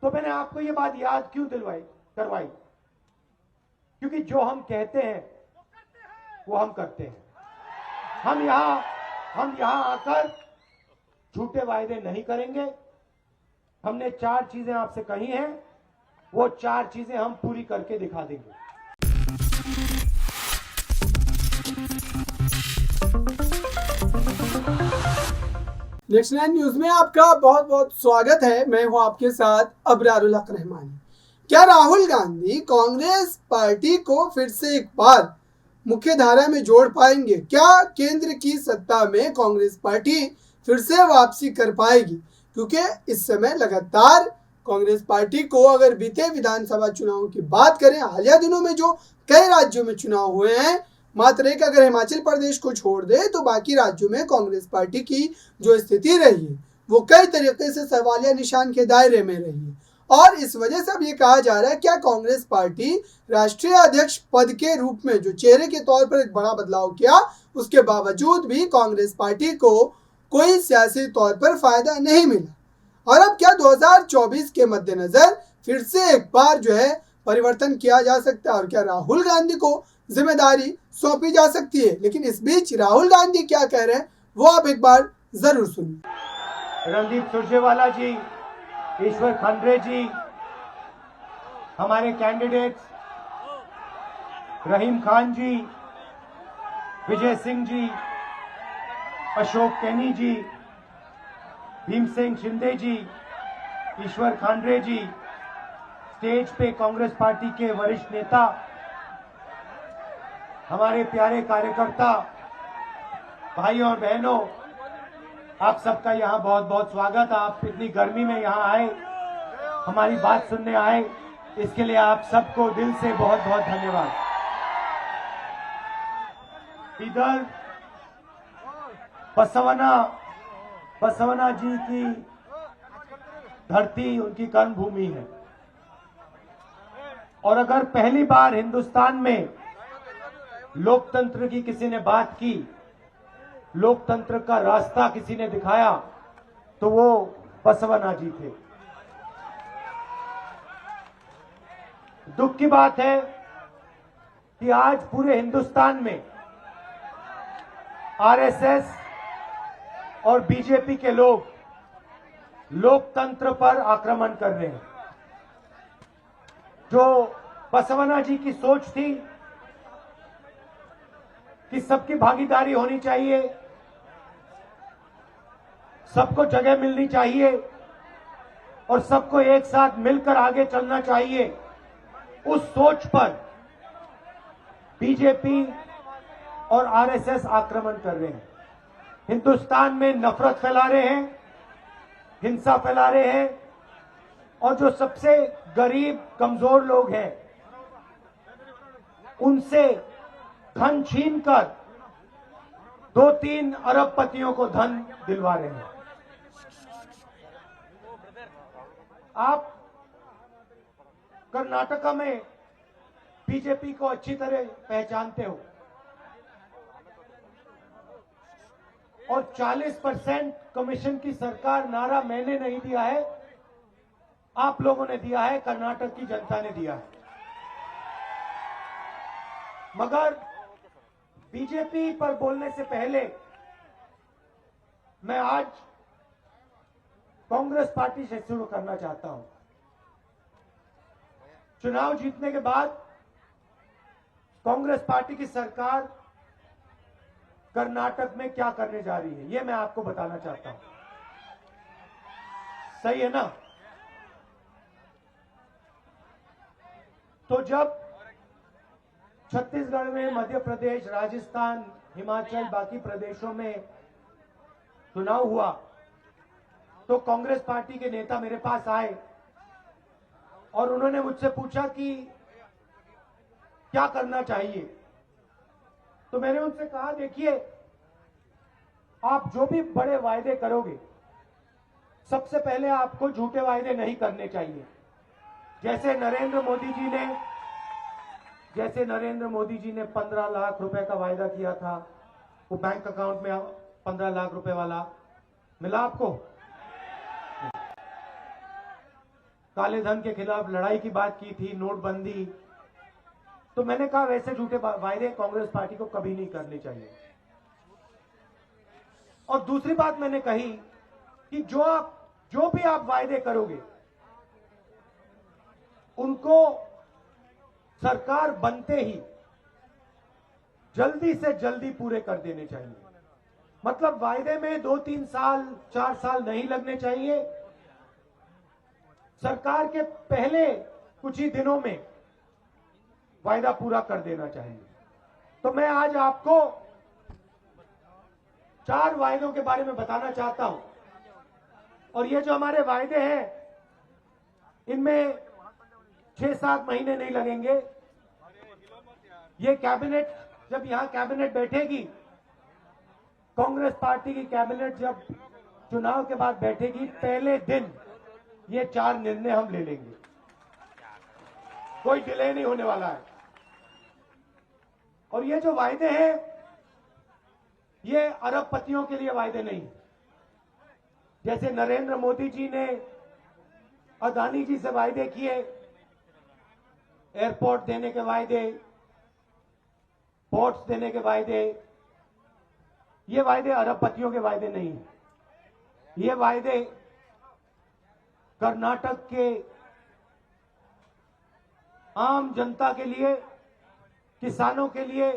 तो मैंने आपको ये बात याद क्यों करवाई? क्योंकि जो हम कहते हैं वो हम करते हैं। हम यहां आकर झूठे वायदे नहीं करेंगे। हमने 4 चीजें आपसे कही हैं, वो 4 चीजें हम पूरी करके दिखा देंगे। नेक्स्ट 9 न्यूज में आपका बहुत बहुत स्वागत है। मैं हूं आपके साथ अबरारुल हक रहमानी। क्या राहुल गांधी कांग्रेस पार्टी को फिर से एक बार मुख्य धारा में जोड़ पाएंगे? क्या केंद्र की सत्ता में कांग्रेस पार्टी फिर से वापसी कर पाएगी? क्योंकि इस समय लगातार कांग्रेस पार्टी को, अगर बीते विधानसभा चुनाव की बात करें, हालिया दिनों में जो कई राज्यों में चुनाव हुए हैं, मात्र एक अगर हिमाचल प्रदेश को छोड़ दे तो बाकी राज्यों में कांग्रेस पार्टी की जो स्थिति रही है वो कई तरीके से सवालिया निशान के दायरे में रही है। और इस वजह से अब ये कहा जा रहा है क्या कांग्रेस पार्टी राष्ट्रीय अध्यक्ष पद के रूप में जो चेहरे के तौर पर एक बड़ा बदलाव किया, उसके बावजूद भी कांग्रेस पार्टी को कोई सियासी तौर पर फायदा नहीं मिला। और अब क्या 2024 के मद्देनजर फिर से एक बार जो है परिवर्तन किया जा सकता है और क्या राहुल गांधी को जिम्मेदारी सौंपी जा सकती है? लेकिन इस बीच राहुल गांधी क्या कह रहे हैं वो आप एक बार जरूर सुनिए। रणदीप सुरजेवाला जी, ईश्वर खंड्रे जी, हमारे कैंडिडेट्स रहीम खान जी, विजय सिंह जी, अशोक कैनी जी, भीम सिंह शिंदे जी, ईश्वर खांडरे जी, स्टेज पे कांग्रेस पार्टी के वरिष्ठ नेता, हमारे प्यारे कार्यकर्ता, भाइयों और बहनों, आप सबका यहाँ बहुत बहुत स्वागत। आप इतनी गर्मी में यहाँ आए, हमारी बात सुनने आए, इसके लिए आप सबको दिल से बहुत बहुत धन्यवाद। इधर बसवना जी की धरती उनकी कर्मभूमि है, और अगर पहली बार हिंदुस्तान में लोकतंत्र की किसी ने बात की, लोकतंत्र का रास्ता किसी ने दिखाया, तो वो बसवना जी थे। दुख की बात है कि आज पूरे हिंदुस्तान में आरएसएस और बीजेपी के लोग लोकतंत्र पर आक्रमण कर रहे हैं। जो बसवना जी की सोच थी कि सबकी भागीदारी होनी चाहिए, सबको जगह मिलनी चाहिए और सबको एक साथ मिलकर आगे चलना चाहिए, उस सोच पर बीजेपी और आरएसएस आक्रमण कर रहे हैं। हिंदुस्तान में नफरत फैला रहे हैं, हिंसा फैला रहे हैं, और जो सबसे गरीब कमजोर लोग हैं उनसे धन छीनकर 2-3 अरबपतियों को धन दिलवा रहे हैं। आप कर्नाटका में बीजेपी को अच्छी तरह पहचानते हो, और 40% कमीशन की सरकार नारा मैंने नहीं दिया है, आप लोगों ने दिया है, कर्नाटक की जनता ने दिया है। मगर बीजेपी पर बोलने से पहले मैं आज कांग्रेस पार्टी से शुरू करना चाहता हूं। चुनाव जीतने के बाद कांग्रेस पार्टी की सरकार कर्नाटक में क्या करने जा रही है, यह मैं आपको बताना चाहता हूं। सही है ना? तो जब छत्तीसगढ़ में, मध्य प्रदेश, राजस्थान, हिमाचल, बाकी प्रदेशों में चुनाव हुआ, तो कांग्रेस पार्टी के नेता मेरे पास आए और उन्होंने मुझसे पूछा कि क्या करना चाहिए। तो मैंने उनसे कहा, देखिए, आप जो भी बड़े वायदे करोगे, सबसे पहले आपको झूठे वायदे नहीं करने चाहिए। जैसे नरेंद्र मोदी जी ने 15 लाख रुपए का वायदा किया था, वो बैंक अकाउंट में 15 लाख रुपए वाला मिला आपको? काले धन के खिलाफ लड़ाई की बात की थी, नोटबंदी, तो मैंने कहा वैसे झूठे वायदे कांग्रेस पार्टी को कभी नहीं करने चाहिए। और दूसरी बात मैंने कही कि जो भी आप वायदे करोगे उनको सरकार बनते ही जल्दी से जल्दी पूरे कर देने चाहिए। मतलब वायदे में 2-3 साल 4 साल नहीं लगने चाहिए। सरकार के पहले कुछ ही दिनों में वायदा पूरा कर देना चाहिए। तो मैं आज आपको 4 वायदों के बारे में बताना चाहता हूं। और ये जो हमारे वायदे हैं इनमें 6-7 महीने नहीं लगेंगे। ये कैबिनेट, जब यहां कैबिनेट बैठेगी, कांग्रेस पार्टी की कैबिनेट जब चुनाव के बाद बैठेगी, पहले दिन ये 4 निर्णय हम ले लेंगे। कोई डिले नहीं होने वाला है। और ये जो वायदे हैं ये अरबपतियों के लिए वायदे नहीं। जैसे नरेंद्र मोदी जी ने अदानी जी से वायदे किए, एयरपोर्ट देने के वायदे, पोर्ट्स देने के वायदे, ये वायदे अरबपतियों के वायदे नहीं है। ये वायदे कर्नाटक के आम जनता के लिए, किसानों के लिए,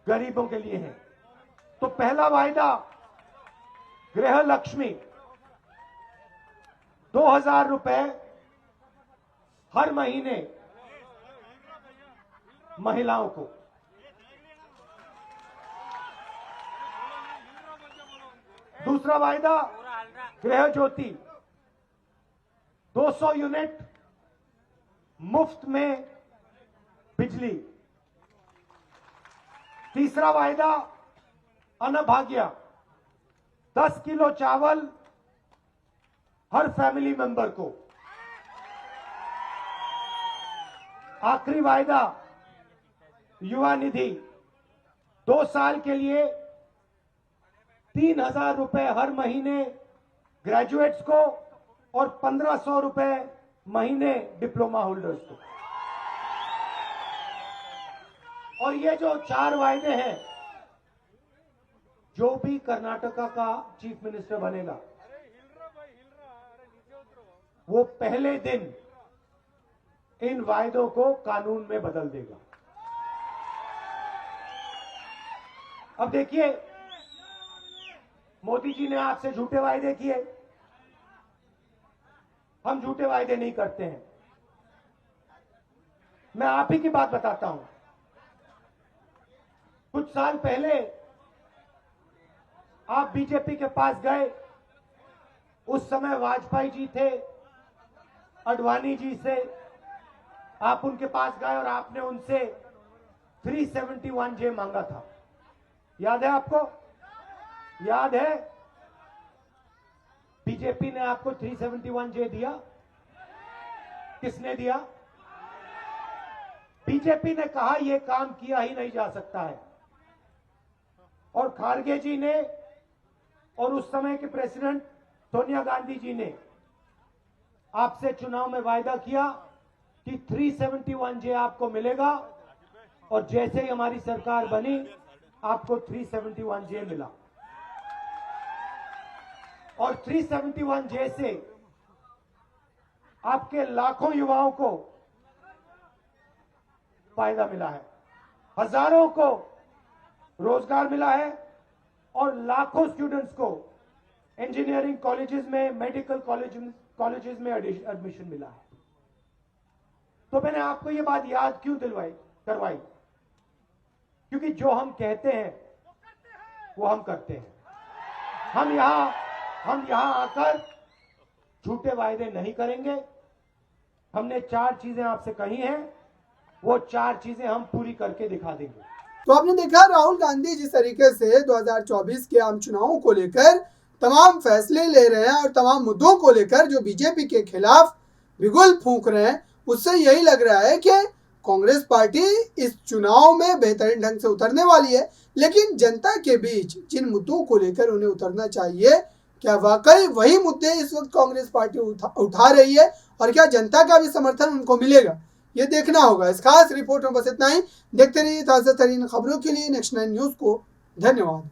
गरीबों के लिए है। तो पहला वायदा गृह लक्ष्मी, 2000 रुपए हर महीने महिलाओं को। दूसरा वायदा गृह ज्योति, 200 यूनिट मुफ्त में बिजली। तीसरा वायदा अन्नभाग्य, 10 किलो चावल हर फैमिली मेंबर को। आखिरी वायदा युवा निधि, 2 साल के लिए 3000 रुपए हर महीने ग्रेजुएट्स को और 1500 रुपए महीने डिप्लोमा होल्डर्स को। और ये जो 4 वायदे हैं, जो भी कर्नाटका का चीफ मिनिस्टर बनेगा वो पहले दिन इन वायदों को कानून में बदल देगा। अब देखिए, मोदी जी ने आपसे झूठे वायदे किए, हम झूठे वायदे नहीं करते हैं। मैं आप ही की बात बताता हूं। कुछ साल पहले आप बीजेपी के पास गए, उस समय वाजपेयी जी थे, अडवाणी जी से आप उनके पास गए और आपने उनसे 371J मांगा था। याद है आपको? याद है? बीजेपी ने आपको 371J दिया? किसने दिया? बीजेपी ने कहा यह काम किया ही नहीं जा सकता है। और खारगे जी ने और उस समय के प्रेसिडेंट सोनिया गांधी जी ने आपसे चुनाव में वायदा किया कि 371J आपको मिलेगा, और जैसे ही हमारी सरकार बनी आपको 371J मिला। और 371J से आपके लाखों युवाओं को फायदा मिला है, हजारों को रोजगार मिला है, और लाखों स्टूडेंट्स को इंजीनियरिंग कॉलेजेस में, मेडिकल कॉलेजेस में एडमिशन मिला है। तो मैंने आपको ये बात याद क्यों करवाई? क्योंकि जो हम कहते हैं वो हम करते हैं। हम यहां आकर झूठे वायदे नहीं करेंगे। हमने 4 चीजें आपसे कही हैं, वो 4 चीजें हम पूरी करके दिखा देंगे। तो आपने देखा राहुल गांधी जिस तरीके से 2024 के आम चुनावों को लेकर तमाम फैसले ले रहे हैं और तमाम मुद्दों को लेकर जो बीजेपी के खिलाफ बिगुल फूंक रहे हैं, उससे यही लग रहा है कि कांग्रेस पार्टी इस चुनाव में बेहतरीन ढंग से उतरने वाली है। लेकिन जनता के बीच जिन मुद्दों को लेकर उन्हें उतरना चाहिए, क्या वाकई वही मुद्दे इस वक्त कांग्रेस पार्टी उठा रही है और क्या जनता का भी समर्थन उनको मिलेगा, ये देखना होगा। इस खास रिपोर्ट में बस इतना ही। देखते रहिए ताज़ा तरीन खबरों के लिए नेक्स्ट 9 न्यूज़ को। धन्यवाद।